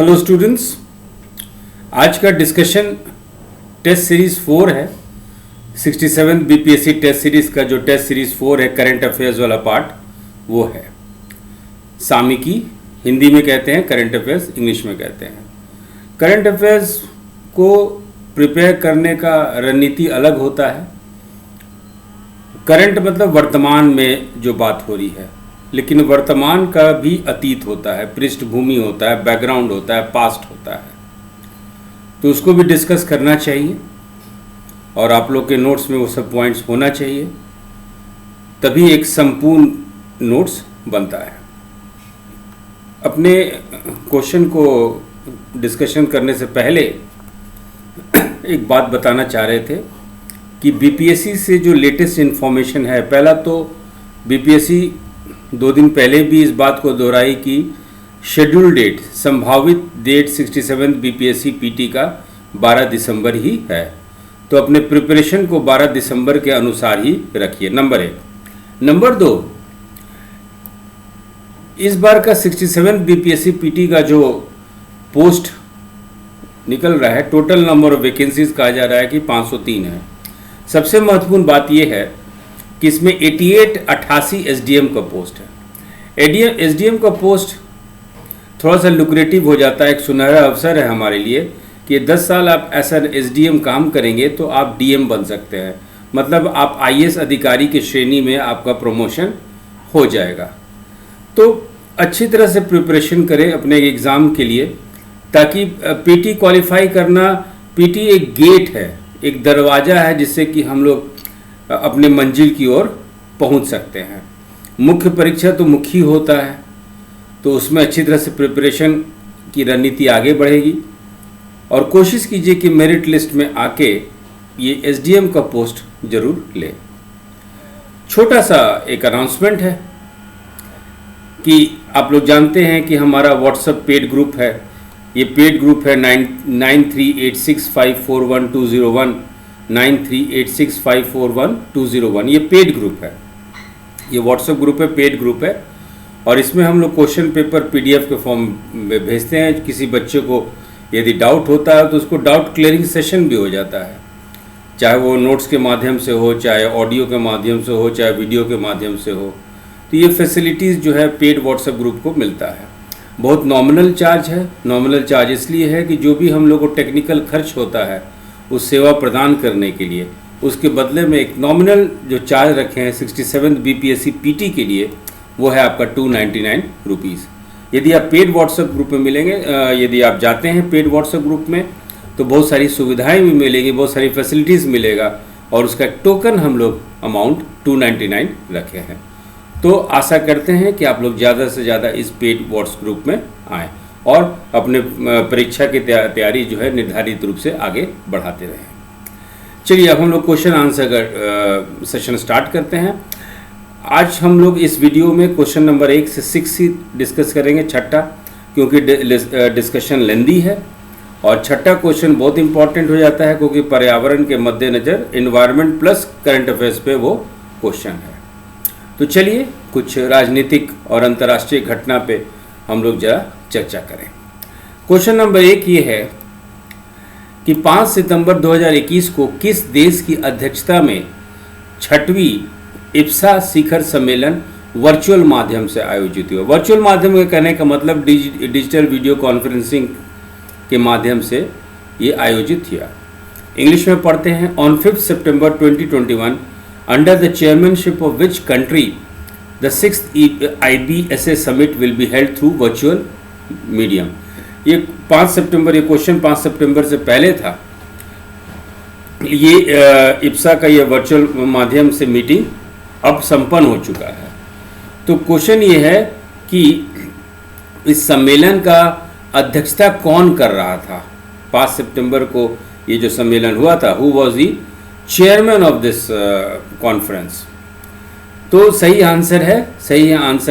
Hello students, आज का discussion test series 4 है। 67 बीपीएससी टेस्ट सीरीज का जो टेस्ट सीरीज 4 है, करंट अफेयर्स वाला पार्ट वो है। सामयिकी हिंदी में कहते हैं, करंट अफेयर्स इंग्लिश में कहते हैं। करंट अफेयर्स को प्रिपेयर करने का रणनीति अलग होता है। करंट मतलब वर्तमान में जो बात हो रही है, लेकिन वर्तमान का भी अतीत होता है, पृष्ठभूमि होता है, बैकग्राउंड होता है, पास्ट होता है, तो उसको भी डिस्कस करना चाहिए और आप लोग के नोट्स में वो सब पॉइंट्स होना चाहिए, तभी एक संपूर्ण नोट्स बनता है। अपने क्वेश्चन को डिस्कशन करने से पहले एक बात बताना चाह रहे थे कि बीपीएससी से जो लेटेस्ट इन्फॉर्मेशन है, पहला तो बीपीएससी 2 दिन पहले भी इस बात को दोहराई कि शेड्यूल डेट, संभावित डेट 67 बीपीएससी पीटी का 12 दिसंबर ही है, तो अपने प्रिपरेशन को 12 दिसंबर के अनुसार ही रखिए, नंबर 1। नंबर 2, इस बार का 67 बीपीएससी पीटी का जो पोस्ट निकल रहा है, टोटल नंबर ऑफ वैकेंसीज कहा जा रहा है कि 503 है। सबसे महत्वपूर्ण बात यह है कि इसमें 88 एसडीएम का पोस्ट है। एसडीएम का पोस्ट थोड़ा सा लुक्रेटिव हो जाता है, एक सुनहरा अवसर है हमारे लिए कि 10 साल आप ऐसा एसडीएम काम करेंगे तो आप डीएम बन सकते हैं, मतलब आप आईएएस अधिकारी की श्रेणी में आपका प्रमोशन हो जाएगा। तो अच्छी तरह से प्रिपरेशन करें अपने एग्ज़ाम के लिए, ताकि पीटी क्वालिफाई करना, पीटी एक गेट है, एक दरवाज़ा है जिससे कि हम लोग अपने मंजिल की ओर पहुंच सकते हैं। मुख्य परीक्षा तो मुख्य होता है, तो उसमें अच्छी तरह से प्रिपरेशन की रणनीति आगे बढ़ेगी और कोशिश कीजिए कि मेरिट लिस्ट में आके ये एसडीएम का पोस्ट जरूर ले। छोटा सा एक अनाउंसमेंट है कि आप लोग जानते हैं कि हमारा व्हाट्सएप पेड ग्रुप है। ये पेड ग्रुप है 9386541201, 9386541201। ये पेड ग्रुप है, ये व्हाट्सएप ग्रुप है, पेड ग्रुप है, और इसमें हम लोग क्वेश्चन पेपर पीडीएफ के फॉर्म में भेजते हैं। किसी बच्चे को यदि डाउट होता है तो उसको डाउट क्लियरिंग सेशन भी हो जाता है, चाहे वो नोट्स के माध्यम से हो, चाहे ऑडियो के माध्यम से हो, चाहे वीडियो के माध्यम से हो। तो ये फैसिलिटीज़ जो है पेड व्हाट्सएप ग्रुप को मिलता है। बहुत नॉमिनल चार्ज है। नॉमिनल चार्ज इसलिए है कि जो भी हम लोग को टेक्निकल खर्च होता है उस सेवा प्रदान करने के लिए, उसके बदले में एक नॉमिनल जो चार्ज रखे हैं 67 बीपीएससी पीटी के लिए, वो है आपका 299 रुपीज़। यदि आप पेड व्हाट्सएप ग्रुप में मिलेंगे, यदि आप जाते हैं पेड व्हाट्सएप ग्रुप में, तो बहुत सारी सुविधाएं भी मिलेंगी, बहुत सारी फैसिलिटीज़ मिलेगा, और उसका टोकन हम लोग अमाउंट 299 रखे हैं। तो आशा करते हैं कि आप लोग ज़्यादा से ज़्यादा इस पेड व्हाट्सएप ग्रुप में आएँ और अपने परीक्षा की तैयारी जो है निर्धारित रूप से आगे बढ़ाते रहें। चलिए अब हम लोग क्वेश्चन आंसर सेशन स्टार्ट करते हैं। आज हम लोग इस वीडियो में क्वेश्चन नंबर 1 से 6 ही डिस्कस करेंगे, छठा, क्योंकि डिस्कशन लेंदी है, और छठा क्वेश्चन बहुत इंपॉर्टेंट हो जाता है क्योंकि पर्यावरण के मद्देनज़र इन्वायरमेंट प्लस करंट अफेयर्स पे वो क्वेश्चन है। तो चलिए कुछ राजनीतिक और अंतर्राष्ट्रीय घटना पे हम लोग जरा चर्चा करें। क्वेश्चन नंबर 1 ये है कि 5 सितंबर 2021 को किस देश की अध्यक्षता में 6वीं इप्सा शिखर सम्मेलन वर्चुअल माध्यम से आयोजित हुआ। वर्चुअल माध्यम के कहने का मतलब डिजिटल वीडियो कॉन्फ्रेंसिंग के माध्यम से ये आयोजित किया। इंग्लिश में पढ़ते हैं। On 5 September 2021 under the chairmanship of which country the 6th IBSA summit will be held through virtual medium. ये 5 सितंबर, ये क्वेश्चन 5 सितंबर से पहले था। ये इप्सा का ये वर्चुअल माध्यम से मीटिंग अब संपन्न हो चुका है। तो क्वेश्चन ये है कि इस सम्मेलन का अध्यक्षता कौन कर रहा था। 5 सितंबर को ये जो सम्मेलन हुआ था, who was the chairman of this conference. तो सही आंसर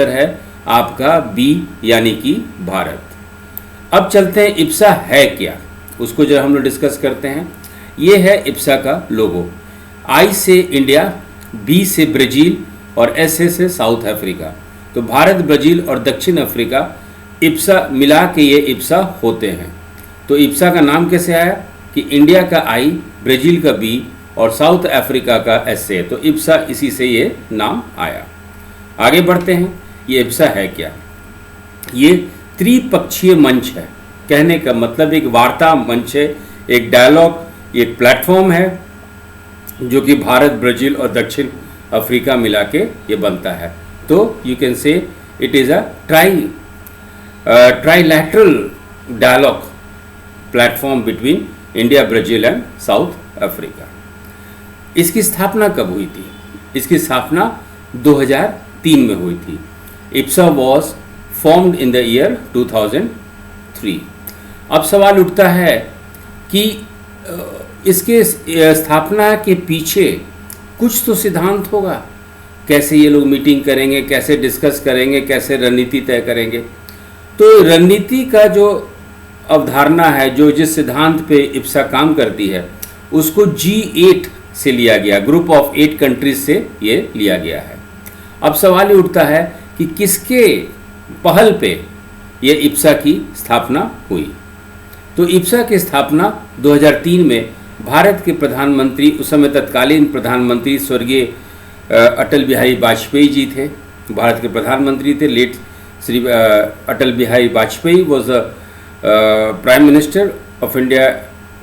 है आपका बी, यानी कि भारत। अब चलते हैं इप्सा है क्या, उसको जरा हम लोग डिस्कस करते हैं। ये है इप्सा का लोगो। आई से इंडिया, बी से ब्राज़ील और एस से साउथ अफ्रीका। तो भारत, ब्राज़ील और दक्षिण अफ्रीका इप्सा मिला के ये इप्सा होते हैं। तो इप्सा का नाम कैसे आया कि इंडिया का आई, ब्राज़ील का बी और साउथ अफ्रीका का एस से, तो इप्सा इसी से ये नाम आया। आगे बढ़ते हैं, ये इप्सा है क्या? ये त्रिपक्षीय मंच है, कहने का मतलब एक वार्ता मंच है, एक डायलॉग, एक प्लेटफॉर्म है जो कि भारत, ब्राज़ील और दक्षिण अफ्रीका मिला के ये बनता है। तो you can say it is a trilateral dialogue platform between India, Brazil and South Africa. इसकी स्थापना कब हुई थी? इसकी स्थापना 2003 में हुई थी। IPSA was formed in the year 2003। अब सवाल उठता है कि इसके स्थापना के पीछे कुछ तो सिद्धांत होगा, कैसे ये लोग मीटिंग करेंगे, कैसे डिस्कस करेंगे, कैसे रणनीति तय करेंगे। तो रणनीति का जो अवधारणा है, जो जिस सिद्धांत पे इप्सा काम करती है, उसको G8 से लिया गया, ग्रुप ऑफ 8 कंट्रीज से ये लिया गया है। अब सवाल ये उठता है कि किसके पहल पे ये इप्सा की स्थापना हुई? तो इप्सा की स्थापना 2003 में भारत के प्रधानमंत्री, उस समय तत्कालीन प्रधानमंत्री स्वर्गीय अटल बिहारी वाजपेयी जी थे, भारत के प्रधानमंत्री थे। Late Shri Atal Bihari Vajpayee was the prime minister of India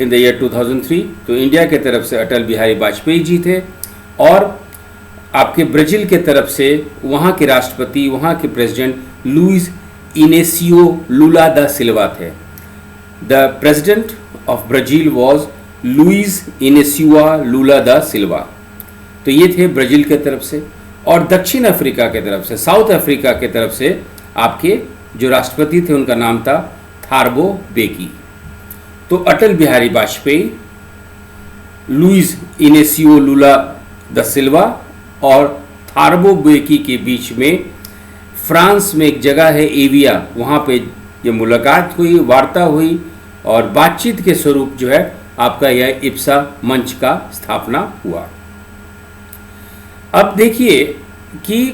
in the year 2003। तो इंडिया के तरफ से अटल बिहारी वाजपेयी जी थे और आपके ब्राज़ील के तरफ से वहाँ के राष्ट्रपति, वहाँ के president Louis Inacio Lula da Silva थे। The president of Brazil was Luiz Inacio Lula da Silva. तो ये थे ब्राज़ील के तरफ से। और दक्षिण अफ्रीका के तरफ से, साउथ अफ्रीका के तरफ से आपके जो राष्ट्रपति थे उनका नाम था थारबो बेकी। तो अटल Bihari Vajpayee, Louis Inacio Lula da सिल्वा और थारबो बेकी के बीच में फ्रांस में एक जगह है एविया, वहाँ पे ये मुलाकात हुई, वार्ता हुई और बातचीत के स्वरूप जो है आपका यह इप्सा मंच का स्थापना हुआ। अब देखिए कि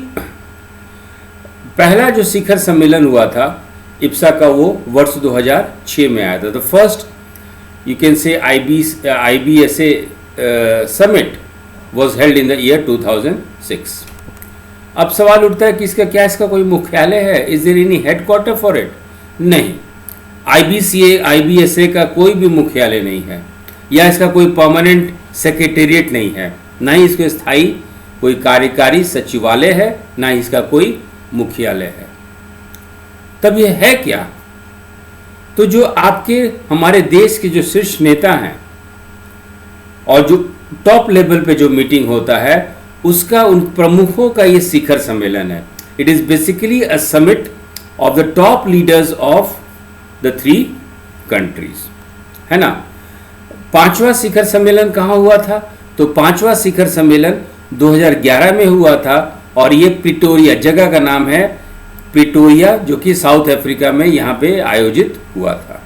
पहला जो शिखर सम्मेलन हुआ था इप्सा का, वो वर्ष 2006 में आया था। द फर्स्ट यू कैन से IBSA summit was held in the year 2006। अब सवाल उठता है कि इसका कोई मुख्यालय है? Is there any headquarter for it? नहीं, IBSA का कोई भी मुख्यालय नहीं है, या इसका कोई परमानेंट सेक्रेटेरिएट नहीं है, ना ही इसका स्थायी कोई कार्यकारी सचिवालय है, ना ही इसका कोई मुख्यालय है। तब यह है क्या? तो जो आपके हमारे देश के जो शीर्ष नेता हैं और जो टॉप लेवल पे जो मीटिंग होता है उसका, उन प्रमुखों का ये शिखर सम्मेलन है। It is basically a summit of the top leaders of the 3 countries, है ना। 5वां शिखर सम्मेलन कहाँ हुआ था? तो 5वां शिखर सम्मेलन 2011 में हुआ था और ये प्रिटोरिया, जगह का नाम है प्रिटोरिया, जो कि साउथ अफ्रीका में यहाँ पे आयोजित हुआ था।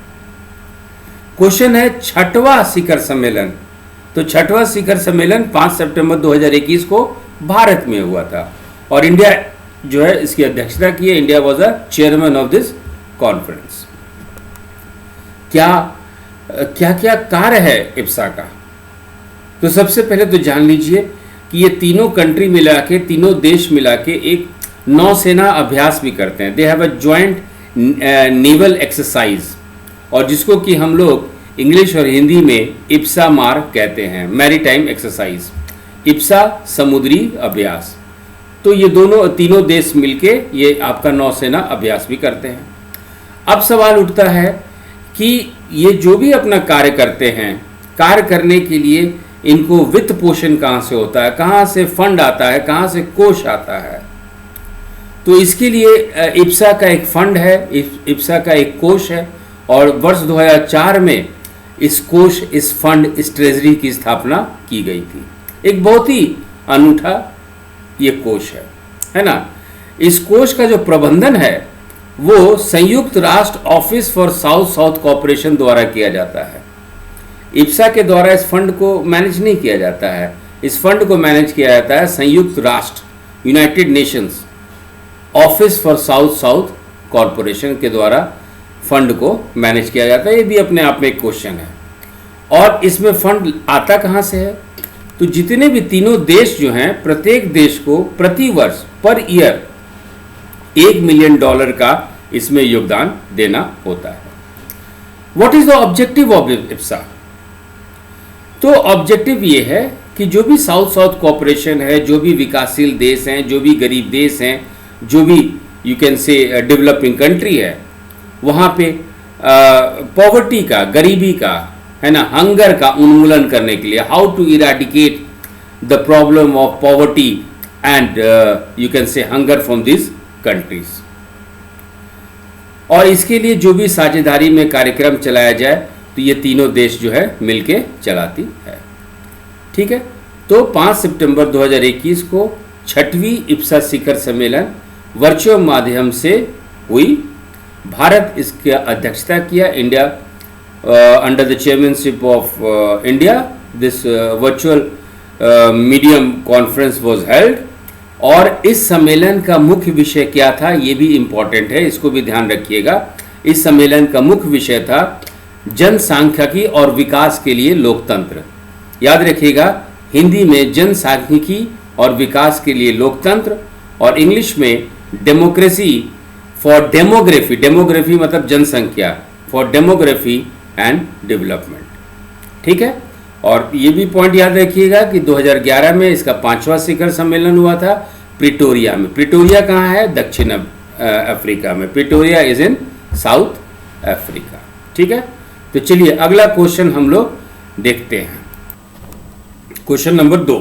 क्वेश्चन है 6वां शिखर सम्मेलन। तो 6वां शिखर सम्मेलन 5 सितंबर 2021 को भारत में हुआ था और इंडिया जो है इसकी अध्यक्षता की है। India was the chairman of this conference. क्या कार्य है इप्सा का? तो सबसे पहले तो जान लीजिए कि ये तीनों कंट्री मिला के, तीनों देश मिला के एक नौसेना अभ्यास भी करते हैं। They have a joint naval exercise, और जिसको कि हम लोग इंग्लिश और हिंदी में इप्सा मार कहते हैं, मैरीटाइम एक्सरसाइज, इप्सा समुद्री अभ्यास। तो ये तीनों देश मिलके ये आपका नौसेना अभ्यास भी करते हैं। अब सवाल उठता है कि ये जो भी अपना कार्य करते हैं, कार्य करने के लिए इनको वित्त पोषण कहाँ से होता है, कहाँ से फंड आता है, कहाँ से कोष आता है? तो इसके लिए इप्सा का एक फंड है, इप्सा का एक कोष है और वर्ष 2004 में इस कोष, इस फंड, इस ट्रेजरी की स्थापना की गई थी। एक बहुत ही अनूठा ये कोष है ना। इस कोष का जो प्रबंधन है वो संयुक्त राष्ट्र office for south south cooperation द्वारा किया जाता है। इप्सा के द्वारा इस फंड को मैनेज नहीं किया जाता है। इस फंड को मैनेज किया जाता है संयुक्त राष्ट्र, United Nations office for south south corporation के द्वारा फंड को मैनेज किया जाता है। ये भी अपने आप में एक क्वेश्चन है। और इसमें फंड आता कहाँ से है? तो जितने भी तीनों देश जो हैं, प्रत्येक देश को प्रति वर्ष पर ईयर $1 मिलियन का इसमें योगदान देना होता है। What is the objective of IPSA? तो ऑब्जेक्टिव ये है कि जो भी साउथ साउथ कॉपरेशन है, जो भी विकासशील देश हैं, जो भी गरीब देश हैं, जो भी यू कैन से डेवलपिंग कंट्री है, वहाँ पे पॉवर्टी का, गरीबी का, है ना, हंगर का उन्मूलन करने के लिए, how to eradicate the problem of poverty and you can say hunger from this countries. और इसके लिए जो भी साझेदारी में कार्यक्रम चलाया जाए तो ये तीनों देश जो है मिलके चलाती है। ठीक है। तो 5 सितंबर 2021 को 6वीं इप्सा शिखर सम्मेलन वर्चुअल माध्यम से हुई। भारत इसकी अध्यक्षता किया। India under the chairmanship of India this virtual medium conference was held. और इस सम्मेलन का मुख्य विषय क्या था, ये भी इम्पॉर्टेंट है, इसको भी ध्यान रखिएगा। इस सम्मेलन का मुख्य विषय था जनसांख्यिकी और विकास के लिए लोकतंत्र। याद रखिएगा, हिंदी में जनसांख्यिकी और विकास के लिए लोकतंत्र, और इंग्लिश में डेमोक्रेसी फॉर डेमोग्राफी, डेमोग्राफी मतलब जनसंख्या, फॉर डेमोग्राफी एंड डेवलपमेंट। ठीक है। और ये भी पॉइंट याद रखिएगा कि 2011 में इसका 5वां शिखर सम्मेलन हुआ था प्रिटोरिया में। प्रिटोरिया कहाँ है? दक्षिण अफ्रीका में। Pretoria is in south Africa. ठीक है। तो चलिए अगला क्वेश्चन हम लोग देखते हैं। क्वेश्चन नंबर 2,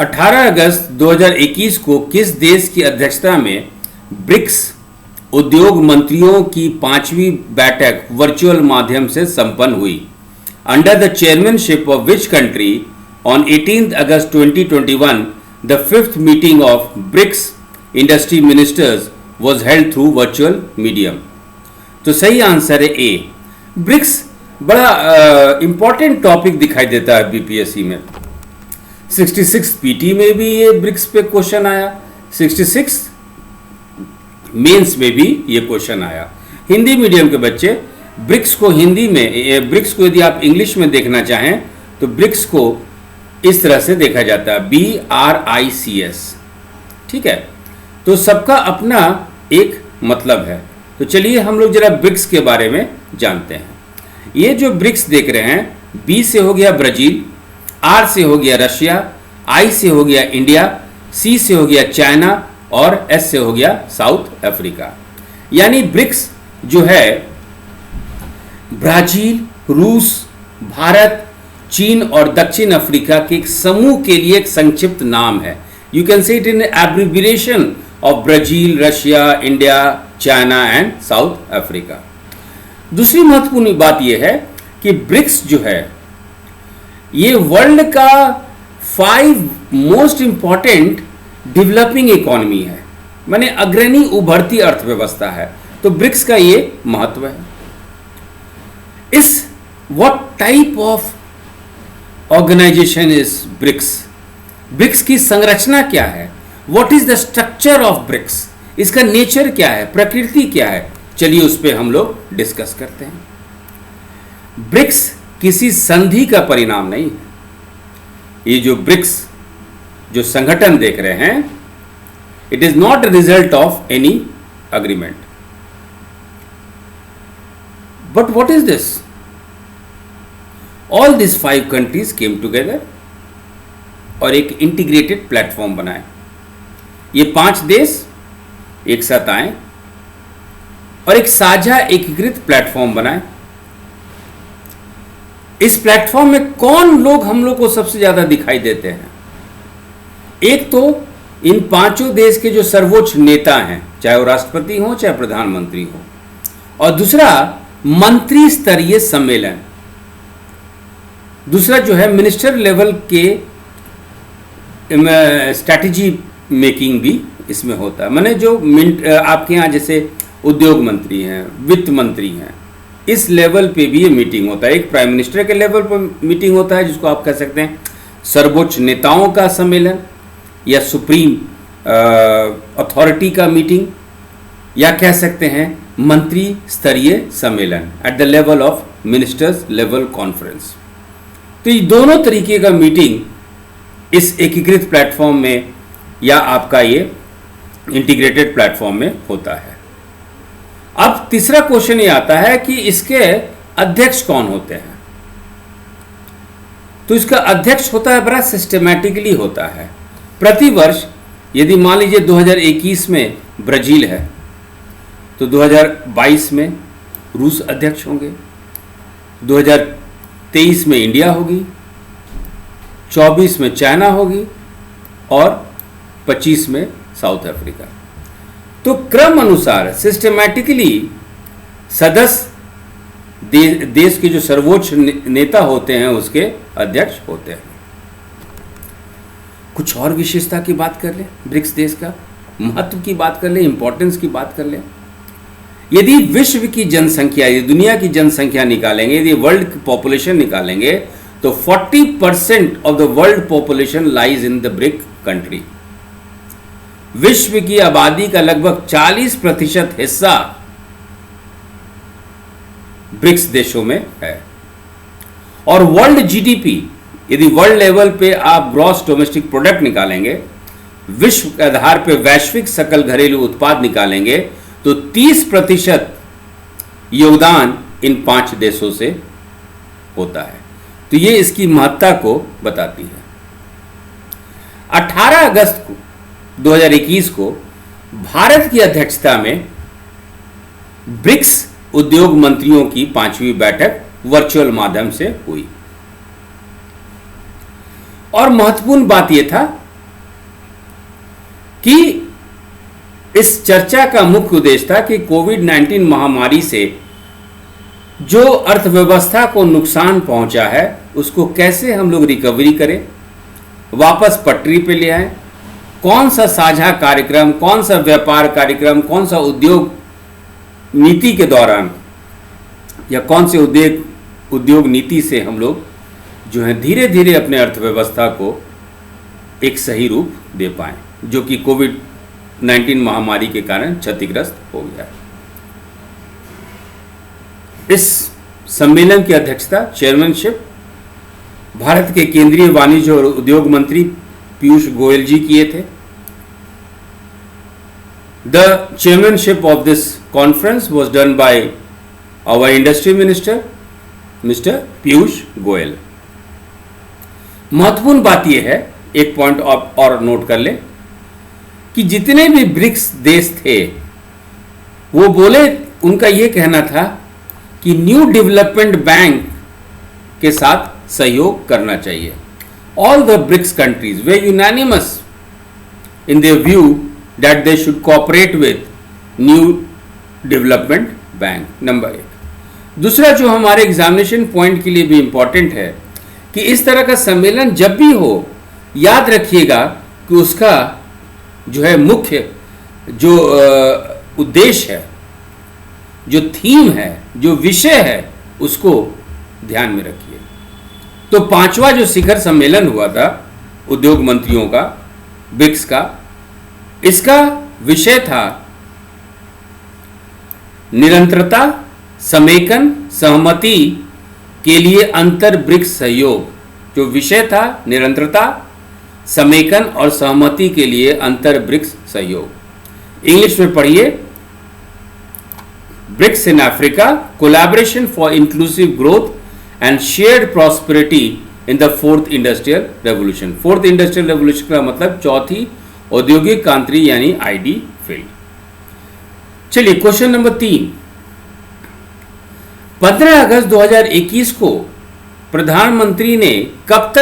18 अगस्त 2021 को किस देश की अध्यक्षता में ब्रिक्स उद्योग मंत्रियों की 5वीं बैठक वर्चुअल माध्यम से संपन्न हुई? Under the chairmanship of which country on 18th August 2021 the 5th meeting of BRICS industry ministers was held through virtual medium? तो सही आंसर है ए। ब्रिक्स बड़ा इंपॉर्टेंट टॉपिक दिखाई देता है बीपीएससी में। 66 पीटी में भी ये ब्रिक्स पे क्वेश्चन आया, 66 मेंस में भी ये क्वेश्चन आया। हिंदी मीडियम के बच्चे ब्रिक्स को हिंदी में, ब्रिक्स को यदि आप इंग्लिश में देखना चाहें तो ब्रिक्स को इस तरह से देखा जाता है, BRICS। ठीक है। तो सबका अपना एक मतलब है। तो चलिए हम लोग जरा ब्रिक्स के बारे में जानते हैं। ये जो ब्रिक्स देख रहे हैं, B से हो गया ब्राजील, R से हो गया रशिया, I से हो गया इंडिया, C से हो गया चाइना और S से हो गया साउथ अफ्रीका। यानी ब्रिक्स जो है ब्राजील, रूस, भारत, चीन और दक्षिण अफ्रीका के एक समूह के लिए एक संक्षिप्त नाम है। You can say it in abbreviation of Brazil, Russia, India, China and South Africa. दूसरी महत्वपूर्ण बात यह है कि ब्रिक्स जो है ये वर्ल्ड का 5 मोस्ट इंपॉर्टेंट डेवलपिंग इकोनॉमी है, माने अग्रणी उभरती अर्थव्यवस्था है। तो ब्रिक्स का ये महत्व है। इस what type of organisation is BRICS? BRICS की संरचना क्या है? What is the structure of BRICS? इसका नेचर क्या है, प्रकृति क्या है? चलिए उस पर हम लोग डिस्कस करते हैं। ब्रिक्स किसी संधि का परिणाम नहीं है। ये जो ब्रिक्स जो संगठन देख रहे हैं, it is not a result of any agreement. But what is this? All these 5 countries came together और एक इंटीग्रेटेड प्लेटफॉर्म बनाए। ये 5 देश एक साथ आए और एक साझा एकीकृत प्लेटफॉर्म बनाए। इस प्लेटफॉर्म में कौन लोग हम लोग को सबसे ज्यादा दिखाई देते हैं? एक तो इन 5 देश के जो सर्वोच्च नेता हैं, चाहे वो राष्ट्रपति हो चाहे प्रधानमंत्री हो, और दूसरा मंत्री स्तरीय सम्मेलन, दूसरा जो है मिनिस्टर लेवल के स्ट्रैटेजी मेकिंग भी इसमें होता है। माने जो आपके यहाँ जैसे उद्योग मंत्री हैं, वित्त मंत्री हैं, इस लेवल पे भी ये मीटिंग होता है। एक प्राइम मिनिस्टर के लेवल पर मीटिंग होता है जिसको आप कह सकते हैं सर्वोच्च नेताओं का सम्मेलन या सुप्रीम अथॉरिटी का मीटिंग, या कह सकते हैं मंत्री स्तरीय सम्मेलन, at the level of ministers level conference. तो ये दोनों तरीके का मीटिंग इस एकीकृत प्लेटफॉर्म में या आपका ये इंटीग्रेटेड प्लेटफॉर्म में होता है। अब तीसरा क्वेश्चन ये आता है कि इसके अध्यक्ष कौन होते हैं। तो इसका अध्यक्ष होता है, बड़ा सिस्टमैटिकली होता है। प्रतिवर्ष यदि मान लीजिए 2021 में ब्राजील है तो 2022 में रूस अध्यक्ष होंगे, 2023 में इंडिया होगी, 24 में चाइना होगी और 25 में साउथ अफ्रीका। तो क्रम अनुसार सिस्टमैटिकली सदस्य देश के जो सर्वोच्च नेता होते हैं उसके अध्यक्ष होते हैं। कुछ और विशेषता की बात कर लें, ब्रिक्स देश का महत्व की बात कर लें, इंपॉर्टेंस की बात कर लें। यदि विश्व की जनसंख्या, यदि दुनिया की जनसंख्या निकालेंगे, यदि वर्ल्ड की पॉपुलेशन निकालेंगे तो 40% of the world population lies in the brick country. विश्व की आबादी का लगभग 40% हिस्सा ब्रिक्स देशों में है। और वर्ल्ड जीडीपी, यदि वर्ल्ड लेवल पे आप ग्रॉस डोमेस्टिक प्रोडक्ट निकालेंगे, विश्व के आधार पे वैश्विक सकल घरेलू उत्पाद निकालेंगे तो 30% योगदान इन 5 देशों से होता है। तो ये इसकी महत्ता को बताती है। 18 अगस्त को 2021 को भारत की अध्यक्षता में ब्रिक्स उद्योग मंत्रियों की 5वीं बैठक वर्चुअल माध्यम से हुई। और महत्वपूर्ण बात यह था कि इस चर्चा का मुख्य उद्देश्य था कि कोविड-19 महामारी से जो अर्थव्यवस्था को नुकसान पहुंचा है उसको कैसे हम लोग रिकवरी करें, वापस पटरी पे ले आएं, कौन सा साझा कार्यक्रम, कौन सा व्यापार कार्यक्रम, कौन सा उद्योग नीति के दौरान या कौन से उद्योग नीति से हम लोग जो है धीरे धीरे अपने अर्थव्यवस्था को एक सही रूप दे पाएं, जो कि कोविड-19 महामारी के कारण क्षतिग्रस्त हो गया। इस सम्मेलन की अध्यक्षता, चेयरमैनशिप भारत के केंद्रीय वाणिज्य और उद्योग मंत्री पीयूष गोयल जी किए थे। The chairmanship of this conference was done by our industry minister, Mr. Piyush Goyal. महत्वपूर्ण बात यह है, एक पॉइंट और नोट कर लें कि जितने भी ब्रिक्स देश थे वो बोले, उनका यह कहना था कि न्यू डेवलपमेंट बैंक के साथ सहयोग करना चाहिए। All the BRICS countries were unanimous in their view that they should cooperate with new development bank, number 1। दूसरा जो हमारे एग्जामिनेशन पॉइंट के लिए भी इंपॉर्टेंट है कि इस तरह का सम्मेलन जब भी हो, याद रखिएगा कि उसका जो है मुख्य जो उद्देश्य है, जो थीम है, जो विषय है, उसको ध्यान में रखिए। तो 5वां जो शिखर सम्मेलन हुआ था उद्योग मंत्रियों का, ब्रिक्स का, इसका विषय था निरंतरता, समेकन, सहमति के लिए अंतर ब्रिक्स सहयोग। जो विषय था निरंतरता, समेकन और सहमति के लिए अंतर ब्रिक्स सहयोग। इंग्लिश में पढ़िए, BRICS in Africa, collaboration for inclusive growth and shared prosperity in the 4th industrial revolution. 4th industrial revolution का मतलब चौथी औद्योगिक क्रांति यानी आईडी फील्ड। चलिए क्वेश्चन नंबर 3। 15 अगस्त 2021 को प्रधानमंत्री ने कब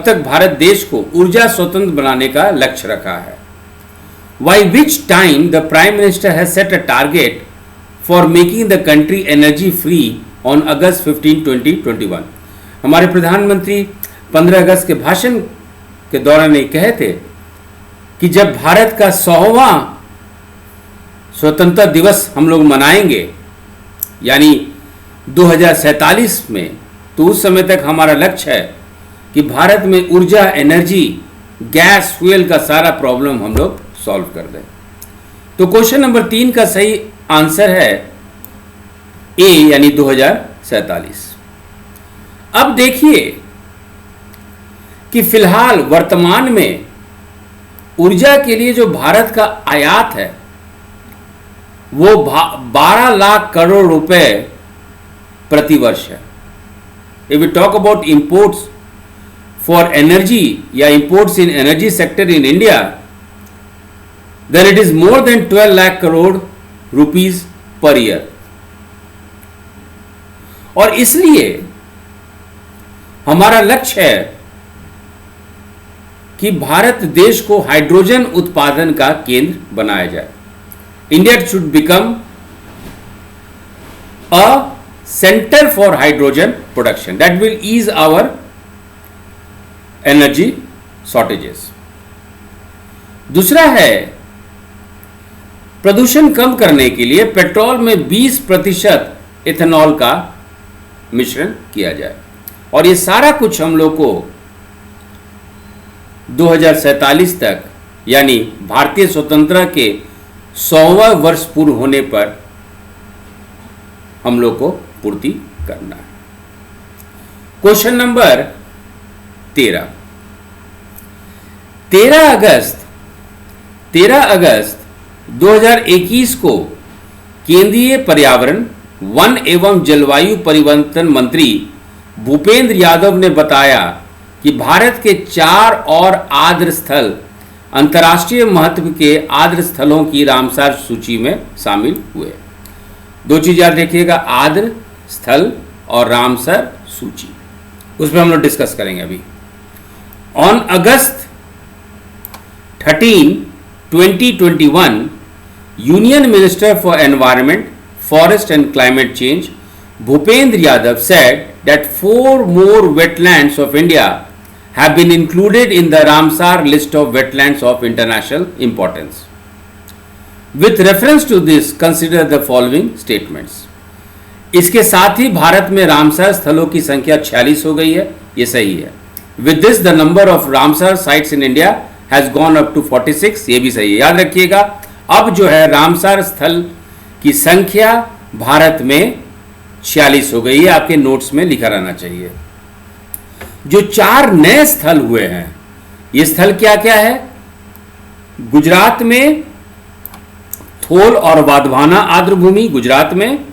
तक भारत देश को ऊर्जा स्वतंत्र बनाने का लक्ष्य रखा है। By which time the Prime Minister has set a target for making the country energy free on August 15, 2021। हमारे प्रधानमंत्री 15 अगस्त के भाषण के दौरान ये कहे थे कि जब भारत का 100वां स्वतंत्रता दिवस हम लोग मनाएंगे यानी 2047 में, तो उस समय तक हमारा लक्ष्य है कि भारत में ऊर्जा, एनर्जी, गैस, फ्यूल का सारा प्रॉब्लम हम लोग सॉल्व कर दें। तो क्वेश्चन नंबर 3 का सही आंसर है ए यानी 2047। अब देखिए कि फिलहाल वर्तमान में ऊर्जा के लिए जो भारत का आयात है वो 12 लाख करोड़ रुपए प्रति वर्ष है। If we talk about imports for energy या imports in energy sector in India, then it is more than 12 lakh crore rupees per year। और इसलिए हमारा लक्ष्य है कि भारत देश को हाइड्रोजन उत्पादन का केंद्र बनाया जाए। India should become a centre for hydrogen production that will ease our energy shortages. दूसरा है प्रदूषण कम करने के लिए पेट्रोल में 20% इथेनॉल का मिश्रण किया जाए। और ये सारा कुछ हम लोग को 2047 तक यानी भारतीय स्वतंत्रता के 100वां वर्ष पूर्ण होने पर हम लोग को पूर्ति करना है। क्वेश्चन नंबर 13 अगस्त 2021 को केंद्रीय पर्यावरण, वन एवं जलवायु परिवर्तन मंत्री भूपेंद्र यादव ने बताया कि भारत के 4 और आर्द्र स्थल अंतर्राष्ट्रीय महत्व के आर्द्र स्थलों की रामसार सूची में शामिल हुए। दो चीज याद रखिएगा, आर्द्र स्थल और रामसर सूची, उसमें हम लोग डिस्कस करेंगे अभी। On August 13, 2021, Union Minister for Environment, Forest and Climate Change, Bhupendra Yadav said that 4 more wetlands of India have been included in the Ramsar list of wetlands of international importance. With reference to this, consider the following statements. इसके साथ ही भारत में Ramsar स्थलों की संख्या 46 हो गई है, ये सही है। With this, the number of Ramsar sites in India has gone up to 46, ये भी सही है। याद रखिएगा, अब जो है रामसार स्थल की संख्या भारत में 46 हो गई है, आपके नोट्स में लिखा रहना चाहिए। जो 4 नए स्थल हुए हैं, ये स्थल क्या क्या है? गुजरात में थोल और वाधवाना आर्द्र भूमि गुजरात में,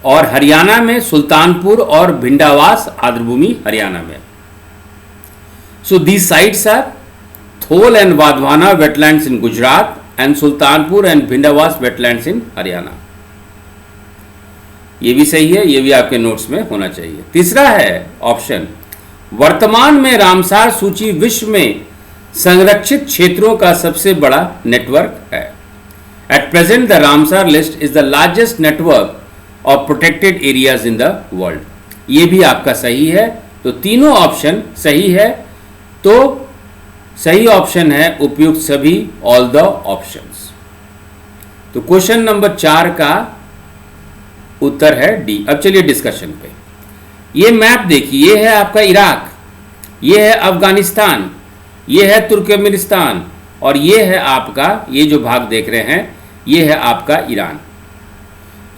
और हरियाणा में सुल्तानपुर और भिंडावास आर्द्र भूमि हरियाणा में। So these sites are Thol and Wadhwana wetlands in Gujarat and Sultanpur and Bhindawas wetlands in Haryana. ये भी सही है, ये भी आपके नोट्स में होना चाहिए। तीसरा है ऑप्शन, वर्तमान में रामसार सूची विश्व में संरक्षित क्षेत्रों का सबसे बड़ा नेटवर्क है। At present the Ramsar list is the largest network of protected areas in the world. ये भी आपका सही है, तो तीनों ऑप्शन सही है। तो सही ऑप्शन है उपयुक्त सभी, ऑल द ऑप्शंस। तो क्वेश्चन नंबर 4 का उत्तर है डी। अब चलिए डिस्कशन पे। ये मैप देखिए, ये है आपका इराक, ये है अफगानिस्तान, ये है तुर्कमेनिस्तान, और ये है आपका, ये जो भाग देख रहे हैं, ये है आपका ईरान।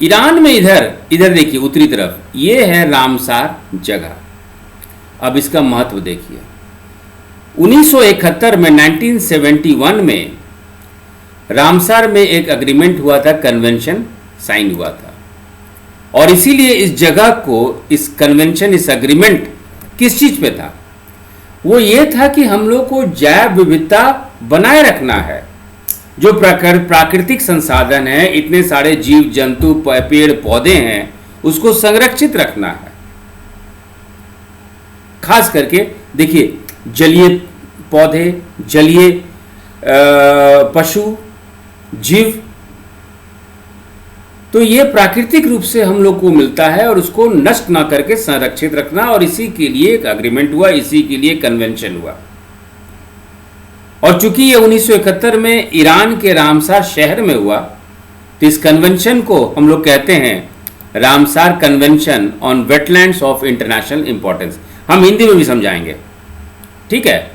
ईरान में इधर देखिए उत्तरी तरफ, ये है रामसार जगह। अब इसका महत्व देखिए। 1971 में 1971 में रामसार में एक एग्रीमेंट हुआ था, कन्वेंशन साइन हुआ था, और इसीलिए इस जगह को, इस कन्वेंशन, इस एग्रीमेंट किस चीज पे था? वो ये था कि हम लोग को जैव विविधता बनाए रखना है। जो प्राकृतिक संसाधन है, इतने सारे जीव जंतु पेड़ पौधे हैं, उसको संरक्षित रखना है। खास करके देखिए, जलीय पौधे, जलीय पशु, जीव, तो ये प्राकृतिक रूप से हम लोग को मिलता है, और उसको नष्ट ना करके संरक्षित रखना, और इसी के लिए एक एग्रीमेंट हुआ, इसी के लिए कन्वेंशन हुआ। और चूंकि ये 1971 में ईरान के रामसार शहर में हुआ, तो इस कन्वेंशन को हम लोग कहते हैं Ramsar convention on wetlands of international importance. हम हिंदी में भी समझाएंगे, ठीक है।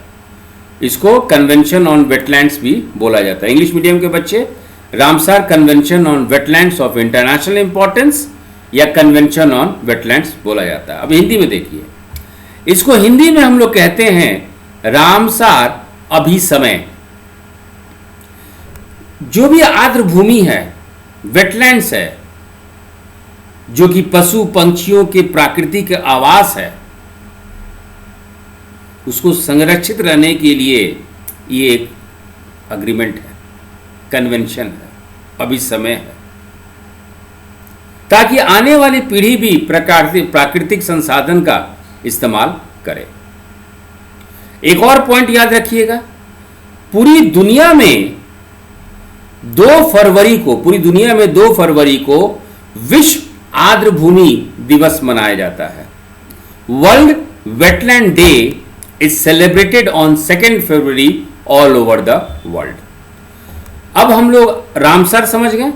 इसको कन्वेंशन ऑन वेटलैंड्स भी बोला जाता है। इंग्लिश मीडियम के बच्चे Ramsar convention on wetlands of international importance या कन्वेंशन ऑन वेटलैंड्स बोला जाता है। अब हिंदी में देखिए, इसको हिंदी में हम लोग कहते हैं रामसार अभिसमय। जो भी आर्द्र भूमि है, वेटलैंड्स है, जो कि पशु पंछियों के प्राकृतिक आवास है, उसको संरक्षित रहने के लिए ये एक अग्रीमेंट है, कन्वेंशन है, अभिसमय है, ताकि आने वाली पीढ़ी भी प्राकृतिक संसाधन का इस्तेमाल करे। एक और पॉइंट याद रखिएगा, पूरी दुनिया में 2 फरवरी को विश्व आर्द्र भूमि दिवस मनाया जाता है। World wetland day is celebrated on 2 February all over the world. अब हम लोग रामसार समझ गए,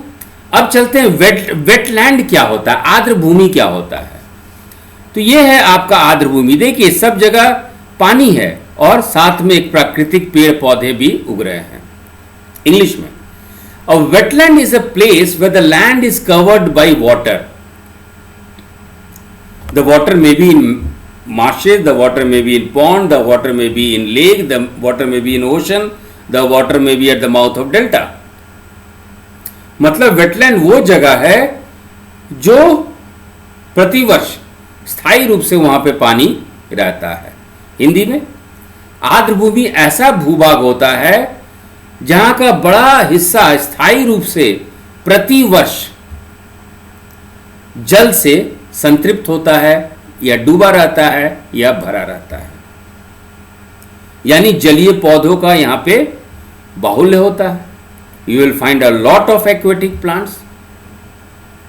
अब चलते हैं वेटलैंड क्या होता है, आर्द्र भूमि क्या होता है। तो ये है आपका आर्द्र भूमि। देखिए सब जगह पानी है और साथ में एक प्राकृतिक पेड़ पौधे भी उग रहे हैं। इंग्लिश में, a wetland is a place where the land is covered by water. The water may be in marshes, the water may be in pond, the water may be in lake, the water may be in ocean, the water may be at the mouth of delta. मतलब wetland वो जगह है जो प्रतिवर्ष स्थायी रूप से वहां पे पानी रहता है। हिंदी में, आर्द्र भूमि ऐसा भूभाग होता है जहां का बड़ा हिस्सा स्थायी रूप से प्रतिवर्ष जल से संतृप्त होता है या डूबा रहता है या भरा रहता है, यानी जलीय पौधों का यहां पे बाहुल्य होता है। You will find a lot of aquatic plants,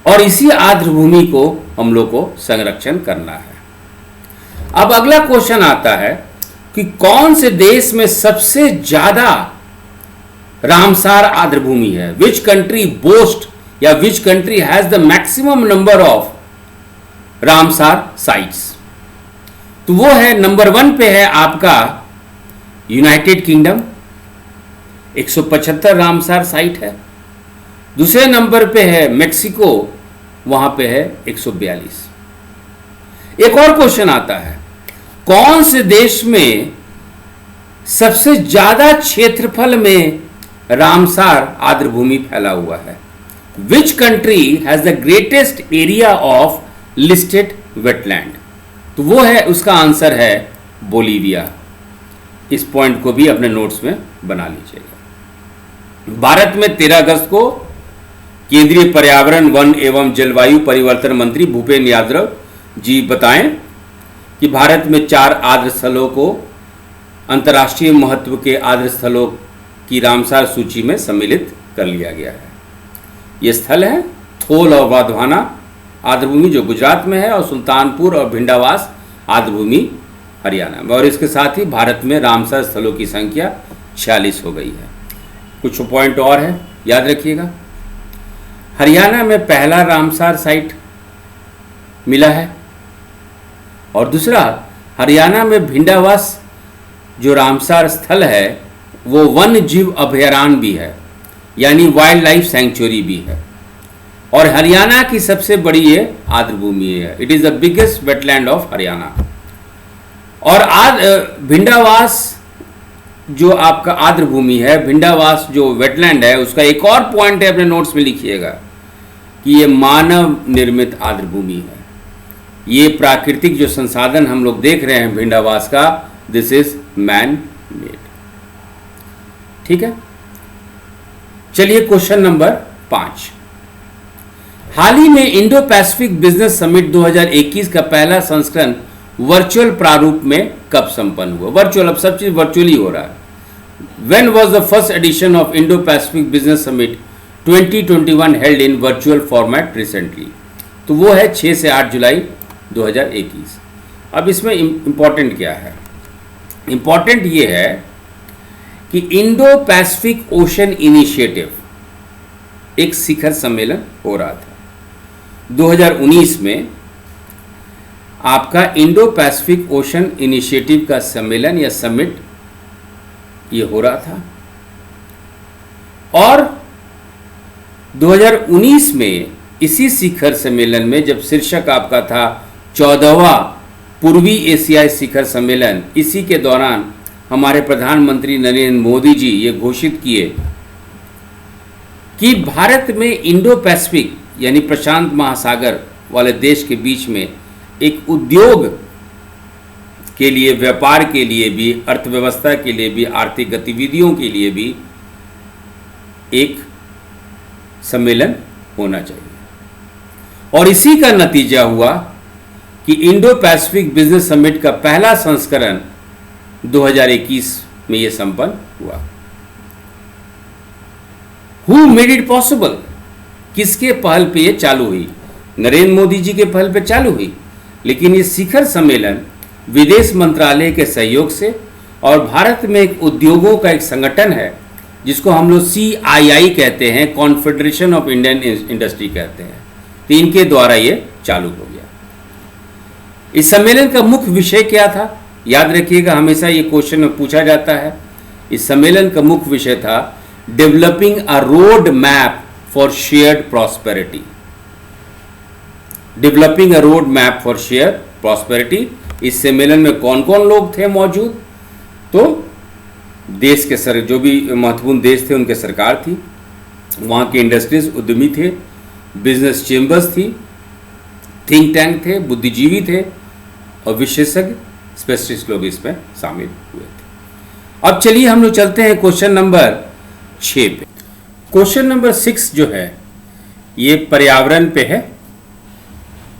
और इसी आर्द्र भूमि को हम लोग को संरक्षण करना है। अब अगला क्वेश्चन आता है कि कौन से देश में सबसे ज्यादा रामसार आर्द्र भूमि है, विच कंट्री बोस्ट या which country has the maximum number of Ramsar sites. तो वो है नंबर 1 पे है आपका यूनाइटेड किंगडम, 175 रामसार साइट है। दूसरे नंबर पे है मेक्सिको, वहां पे है 142। एक और क्वेश्चन आता है, कौन से देश में सबसे ज्यादा क्षेत्रफल में रामसार आर्द्र भूमि फैला हुआ है, which country has the greatest area of listed wetland. तो वो है, उसका आंसर है बोलीविया। इस पॉइंट को भी अपने नोट्स में बना लीजिएगा। भारत में 13 अगस्त को केंद्रीय पर्यावरण, वन एवं जलवायु परिवर्तन मंत्री भूपेंद्र यादव जी बताएं कि भारत में 4 आर्द्र स्थलों को अंतर्राष्ट्रीय महत्व के आर्द्र स्थलों की रामसार सूची में सम्मिलित कर लिया गया है। ये स्थल है थोल और वाधवाना आर्द्र भूमि जो गुजरात में है, और सुल्तानपुर और भिंडावास आर्द्र भूमि हरियाणा में। और इसके साथ ही भारत में रामसार स्थलों की संख्या 46 हो गई है। कुछ पॉइंट और है, याद रखिएगा। हरियाणा में पहला रामसार साइट मिला है, और दूसरा हरियाणा में भिंडावास जो रामसार स्थल है वो वन्य जीव अभयारण्य भी है, यानी वाइल्ड लाइफ सेंचुरी भी है, और हरियाणा की सबसे बड़ी ये आर्द्र भूमि है। It is the biggest wetland of Haryana. और भिंडावास जो आपका आर्द्र भूमि है, भिंडावास जो वेटलैंड है, उसका एक और पॉइंट है, अपने नोट्स में लिखिएगा कि ये मानव निर्मित आर्द्र भूमि है। ये प्राकृतिक जो संसाधन हम लोग देख रहे हैं भिंडावास का, दिस इज मैन मेड। ठीक है, चलिए क्वेश्चन नंबर 5। हाल ही में इंडो पैसिफिक बिजनेस समिट 2021 का पहला संस्करण वर्चुअल प्रारूप में कब संपन्न हुआ? वर्चुअल, अब सब चीज वर्चुअली हो रहा है। When was the first edition of Indo Pacific business summit 2021 held in virtual format recently? तो वो है 6 से 8 जुलाई 2021। अब इसमें इंपॉर्टेंट क्या है? इंपॉर्टेंट ये है कि इंडो पैसिफिक ओशन इनिशिएटिव एक शिखर सम्मेलन हो रहा था 2019 में। आपका इंडो पैसिफिक ओशन इनिशिएटिव का सम्मेलन या समिट ये हो रहा था, और 2019 में इसी शिखर सम्मेलन में, जब शीर्षक आपका था 14वां पूर्वी एशियाई शिखर सम्मेलन, इसी के दौरान हमारे प्रधानमंत्री नरेंद्र मोदी जी ये घोषित किए कि भारत में इंडो पैसिफिक यानी प्रशांत महासागर वाले देश के बीच में एक उद्योग के लिए, व्यापार के लिए भी, अर्थव्यवस्था के लिए भी, आर्थिक गतिविधियों के लिए भी एक सम्मेलन होना चाहिए। और इसी का नतीजा हुआ कि इंडो पैसिफिक बिजनेस समिट का पहला संस्करण 2021 में यह संपन्न हुआ। Who made it possible? किसके पहल पे ये चालू हुई? नरेंद्र मोदी जी के पहल पे चालू हुई, लेकिन ये शिखर सम्मेलन विदेश मंत्रालय के सहयोग से, और भारत में एक उद्योगों का एक संगठन है जिसको हम लोग CII कहते हैं, कॉन्फेडरेशन ऑफ इंडियन इंडस्ट्री कहते हैं, तो इनके द्वारा ये चालू हो गया। इस सम्मेलन का मुख्य विषय क्या था? याद रखिएगा, हमेशा ये क्वेश्चन में पूछा जाता है। इस सम्मेलन का मुख्य विषय था developing a road map for shared prosperity. Developing a road map for shared prosperity. इस सम्मेलन में कौन कौन लोग थे मौजूद? तो देश के जो भी महत्वपूर्ण देश थे उनके सरकार थी, वहाँ के इंडस्ट्रीज उद्यमी थे, बिजनेस चेंबर्स थी, थिंक टैंक थे, बुद्धिजीवी थे और विशेषज्ञ स्पेशलिस्ट लोग इसमें शामिल हुए थे। अब चलिए हम लोग चलते हैं क्वेश्चन नंबर 6 पे। क्वेश्चन नंबर 6 जो है ये पर्यावरण पे है,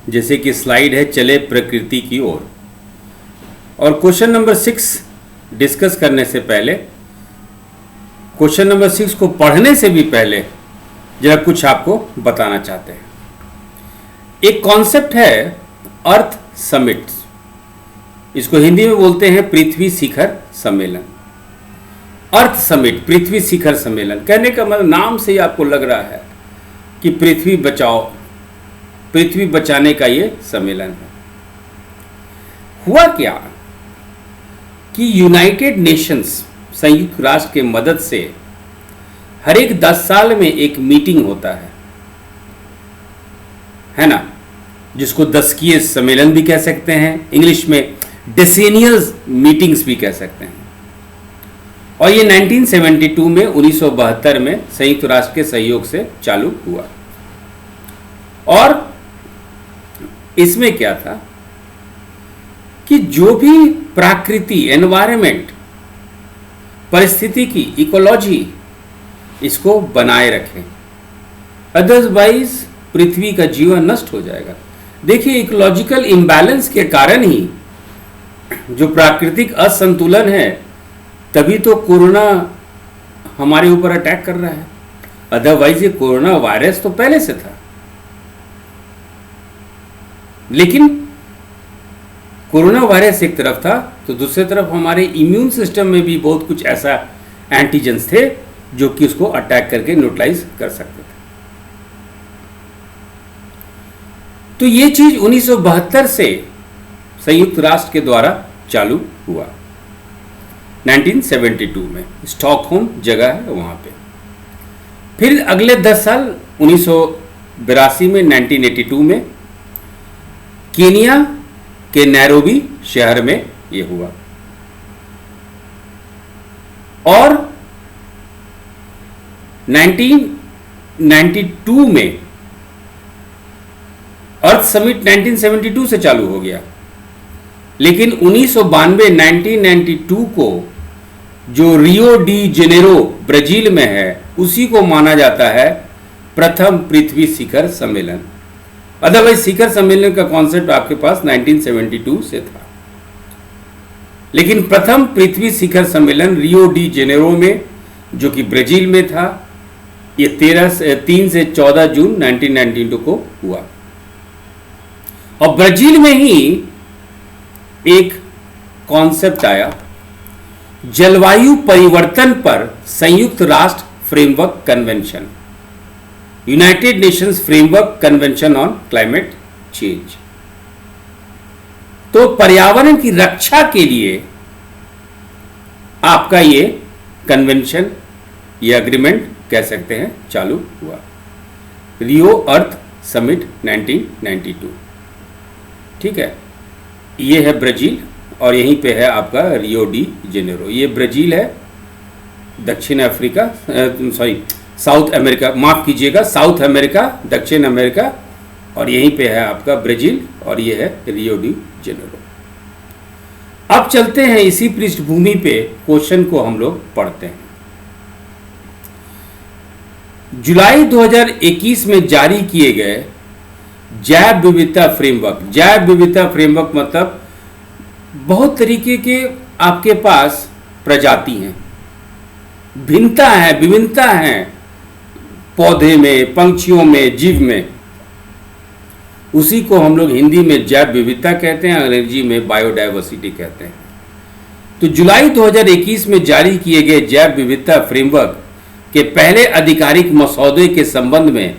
जैसे कि स्लाइड है चले प्रकृति की ओर। और क्वेश्चन नंबर 6 डिस्कस करने से पहले, क्वेश्चन नंबर 6 को पढ़ने से भी पहले जरा कुछ आपको बताना चाहते हैं। एक कॉन्सेप्ट है अर्थ समिट, इसको हिंदी में बोलते हैं पृथ्वी शिखर सम्मेलन। अर्थ समिट, पृथ्वी शिखर सम्मेलन, कहने का मतलब नाम से ही आपको लग रहा है कि पृथ्वी बचाओ, पृथ्वी बचाने का ये सम्मेलन है। हुआ क्या कि यूनाइटेड नेशंस, संयुक्त राष्ट्र के मदद से हर एक 10 साल में एक मीटिंग होता है ना, जिसको दशकीय सम्मेलन भी कह सकते हैं, इंग्लिश में डेसेनियल मीटिंग्स भी कह सकते हैं। और ये 1972 में 1972 में संयुक्त राष्ट्र के सहयोग से चालू हुआ। और इसमें क्या था कि जो भी प्रकृति, एनवायरनमेंट, परिस्थिति की इकोलॉजी, इसको बनाए रखें, अदरवाइज पृथ्वी का जीवन नष्ट हो जाएगा। देखिए, इकोलॉजिकल इम्बैलेंस के कारण ही, जो प्राकृतिक असंतुलन है, तभी तो कोरोना हमारे ऊपर अटैक कर रहा है। अदरवाइज ये कोरोना वायरस तो पहले से था, लेकिन कोरोना वायरस एक तरफ था तो दूसरी तरफ हमारे इम्यून सिस्टम में भी बहुत कुछ ऐसा एंटीजेंस थे जो कि उसको अटैक करके न्यूट्रलाइज कर सकते थे। तो ये चीज 1972 से संयुक्त राष्ट्र के द्वारा चालू हुआ। 1972 में स्टॉकहोम जगह है वहां पे। फिर अगले 10 साल 1982 में, 1982 में केनिया के नैरोबी शहर में ये हुआ। और 1992 में अर्थ समिट 1972 से चालू हो गया, लेकिन 1992 को जो रियो डी जेनेरो ब्राजील में है, उसी को माना जाता है प्रथम पृथ्वी शिखर सम्मेलन। अदरवाइज शिखर सम्मेलन का कॉन्सेप्ट आपके पास 1972 से था, लेकिन प्रथम पृथ्वी शिखर सम्मेलन रियो डी जेनेरो में, जो कि ब्राजील में था, ये 3 से 14 जून 1992 को हुआ। और ब्राजील में ही एक कॉन्सेप्ट आया, जलवायु परिवर्तन पर संयुक्त राष्ट्र framework convention, United Nations framework convention on climate change. तो पर्यावरण की रक्षा के लिए आपका ये कन्वेंशन, ये अग्रीमेंट कह सकते हैं, चालू हुआ। रियो अर्थ समिट 1992। ठीक है, ये है ब्राज़ील और यहीं पे है आपका रियो डी जेनेरो। ये ब्राज़ील है, दक्षिण अफ्रीका, सॉरी साउथ अमेरिका, माफ़ कीजिएगा, साउथ अमेरिका, दक्षिण अमेरिका, और यहीं पे है आपका ब्राज़ील और ये है रियो डी जेनेरो। अब चलते हैं इसी पृष्ठभूमि पे क्वेश्चन को हम लोग पढ़ते हैं। जुलाई 2021 में जारी किए गए जैव विविधता फ्रेमवर्क, जैव विविधता फ्रेमवर्क मतलब बहुत तरीके के आपके पास प्रजाति हैं, भिन्नता है, विभिन्नता है पौधे में, पंछियों में, जीव में। उसी को हम लोग हिंदी में जैव विविधता कहते हैं, अंग्रेजी में बायोडायवर्सिटी कहते हैं। तो जुलाई 2021 में जारी किए गए जैव विविधता फ्रेमवर्क के पहले आधिकारिक मसौदे के संबंध में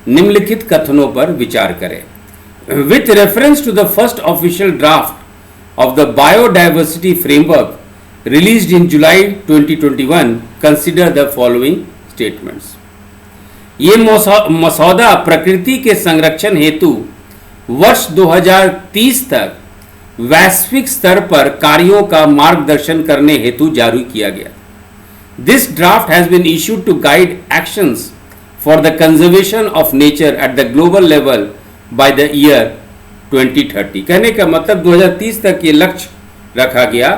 निम्नलिखित कथनों पर विचार करें। With reference to the first official draft of the biodiversity framework released in July 2021, consider the following statements. ये मसौदा प्रकृति के संरक्षण हेतु वर्ष 2030 तक वैश्विक स्तर पर कार्यों का मार्गदर्शन करने हेतु जारी किया गया। This draft has been issued to guide actions for the conservation of nature at the global level by the year 2030। कहने का मतलब 2030 तक ये लक्ष्य रखा गया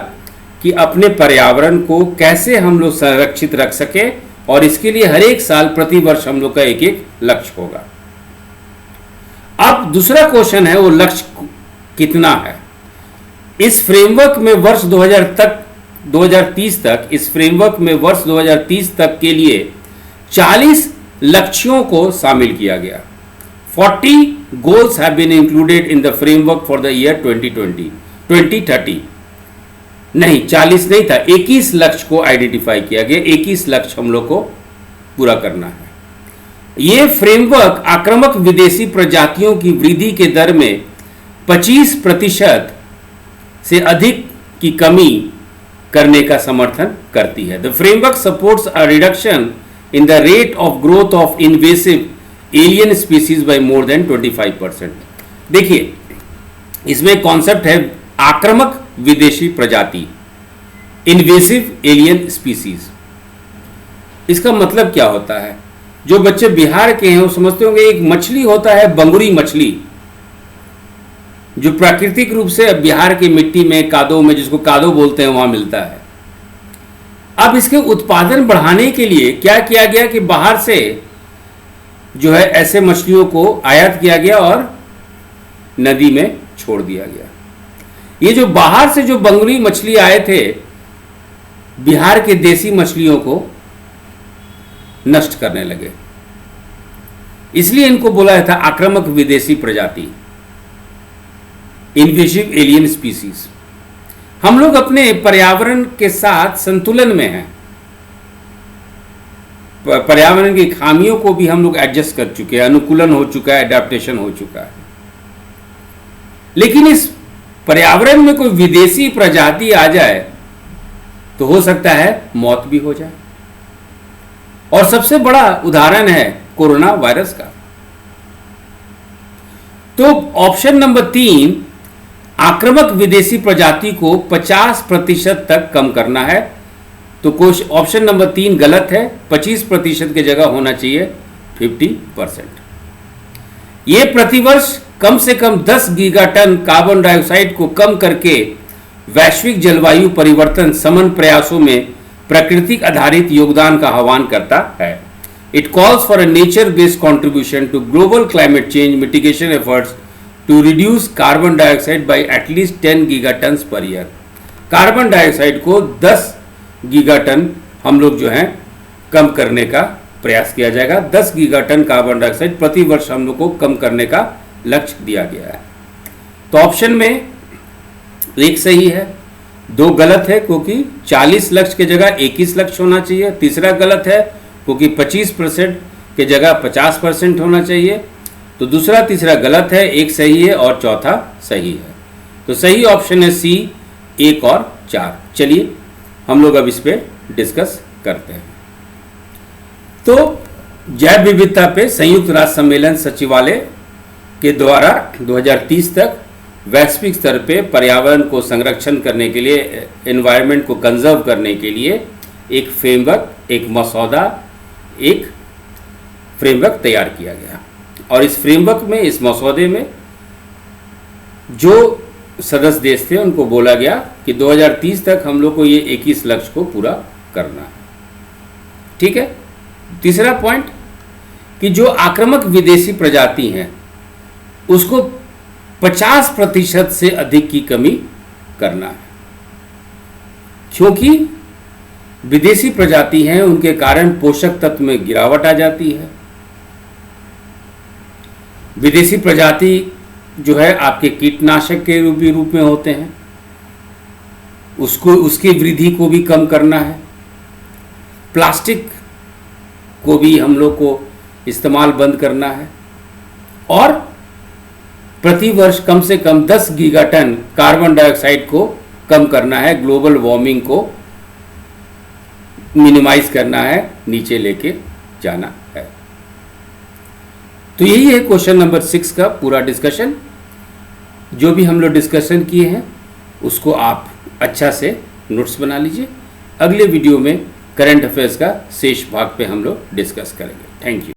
कि अपने पर्यावरण को कैसे हम लोग संरक्षित रख सके, और इसके लिए हर एक साल प्रति वर्ष हम लोग का एक एक लक्ष्य होगा। अब दूसरा क्वेश्चन है वो लक्ष्य कितना है। इस फ्रेमवर्क में वर्ष 2030 तक इस फ्रेमवर्क में वर्ष 2030 तक के लिए 40 लक्ष्यों को शामिल किया गया। 40 goals have been included in the framework for the year 2030। नहीं, 40 नहीं था, 21 लक्ष्य को आइडेंटिफाई किया गया। 21 लक्ष्य हम लोग को पूरा करना है। ये फ्रेमवर्क आक्रामक विदेशी प्रजातियों की वृद्धि के दर में 25% से अधिक की कमी करने का समर्थन करती है। The framework supports a reduction in the rate of growth of invasive alien species bye more than 25%। देखिए, इसमें कॉन्सेप्ट है आक्रामक विदेशी प्रजाति, इन्वेसिव एलियन स्पीसीज। इसका मतलब क्या होता है? जो बच्चे बिहार के हैं वो समझते होंगे एक मछली होता है बंगुरी मछली, जो प्राकृतिक रूप से बिहार की मिट्टी में, कादो में, जिसको कादो बोलते हैं, वहां मिलता है। अब इसके उत्पादन बढ़ाने के लिए क्या किया गया कि बाहर से जो है ऐसे मछलियों को आयात किया गया और नदी में छोड़ दिया गया। ये जो बाहर से जो बंगुरी मछली आए थे, बिहार के देसी मछलियों को नष्ट करने लगे, इसलिए इनको बोला था आक्रामक विदेशी प्रजाति, इन्वेसिव एलियन स्पीसीज। हम लोग अपने पर्यावरण के साथ संतुलन में हैं, पर्यावरण की खामियों को भी हम लोग एडजस्ट कर चुके हैं, अनुकूलन हो चुका है, एडेप्टेशन हो चुका है। लेकिन इस पर्यावरण में कोई विदेशी प्रजाति आ जाए तो हो सकता है मौत भी हो जाए। और सबसे बड़ा उदाहरण है कोरोना वायरस का। तो ऑप्शन नंबर 3, आक्रामक विदेशी प्रजाति को 50% तक कम करना है। तो ऑप्शन नंबर 3 गलत है। 25% की जगह होना चाहिए 50%। ये प्रतिवर्ष कम से कम 10 गीगाटन कार्बन डाइऑक्साइड को कम करके वैश्विक जलवायु परिवर्तन समन प्रयासों में प्राकृतिक आधारित योगदान का आह्वान करता है। It calls for a nature based contribution to global climate change mitigation efforts to reduce carbon dioxide by at least 10 gigaton per year. Carbon dioxide को 10 गीगाटन हम लोग जो है कम करने का प्रयास किया जाएगा। 10 गीगाटन कार्बन डाइऑक्साइड प्रति वर्ष हम लोग को कम करने का लक्ष्य दिया गया है। तो ऑप्शन में एक सही है, 2 गलत है, क्योंकि 40 लक्ष्य की जगह 21 लक्ष्य होना चाहिए। तीसरा गलत है क्योंकि 25% की जगह 50% होना चाहिए। तो दूसरा तीसरा गलत है, एक सही है और चौथा सही है। तो सही ऑप्शन है सी, 1 और 4। चलिए हम लोग अब इस पे डिस्कस करते हैं। तो जैव विविधता पे संयुक्त राष्ट्र सम्मेलन सचिवालय के द्वारा 2030 तक वैश्विक स्तर पे पर्यावरण को संरक्षण करने के लिए, एनवायरनमेंट को कंजर्व करने के लिए एक फ्रेमवर्क, एक मसौदा, एक फ्रेमवर्क तैयार किया गया। और इस फ्रेमवर्क में, इस मसौदे में जो सदस्य देश थे उनको बोला गया कि 2030 तक हम लोग को ये 21 लक्ष्य को पूरा करना है। ठीक है। तीसरा पॉइंट कि जो आक्रामक विदेशी प्रजाति हैं उसको 50% से अधिक की कमी करना है, क्योंकि विदेशी प्रजाति हैं उनके कारण पोषक तत्व में गिरावट आ जाती है। विदेशी प्रजाति जो है आपके कीटनाशक के रूप में होते हैं, उसकी वृद्धि को भी कम करना है। प्लास्टिक को भी हम लोग को इस्तेमाल बंद करना है और प्रति वर्ष कम से कम 10 गीगाटन कार्बन डाइऑक्साइड को कम करना है, ग्लोबल वार्मिंग को मिनिमाइज करना है, नीचे लेके जाना है। तो यही है क्वेश्चन नंबर 6 का पूरा डिस्कशन। जो भी हम लोग डिस्कशन किए हैं उसको आप अच्छा से नोट्स बना लीजिए। अगले वीडियो में करंट अफेयर्स का शेष भाग पे हम लोग डिस्कस करेंगे। Thank you.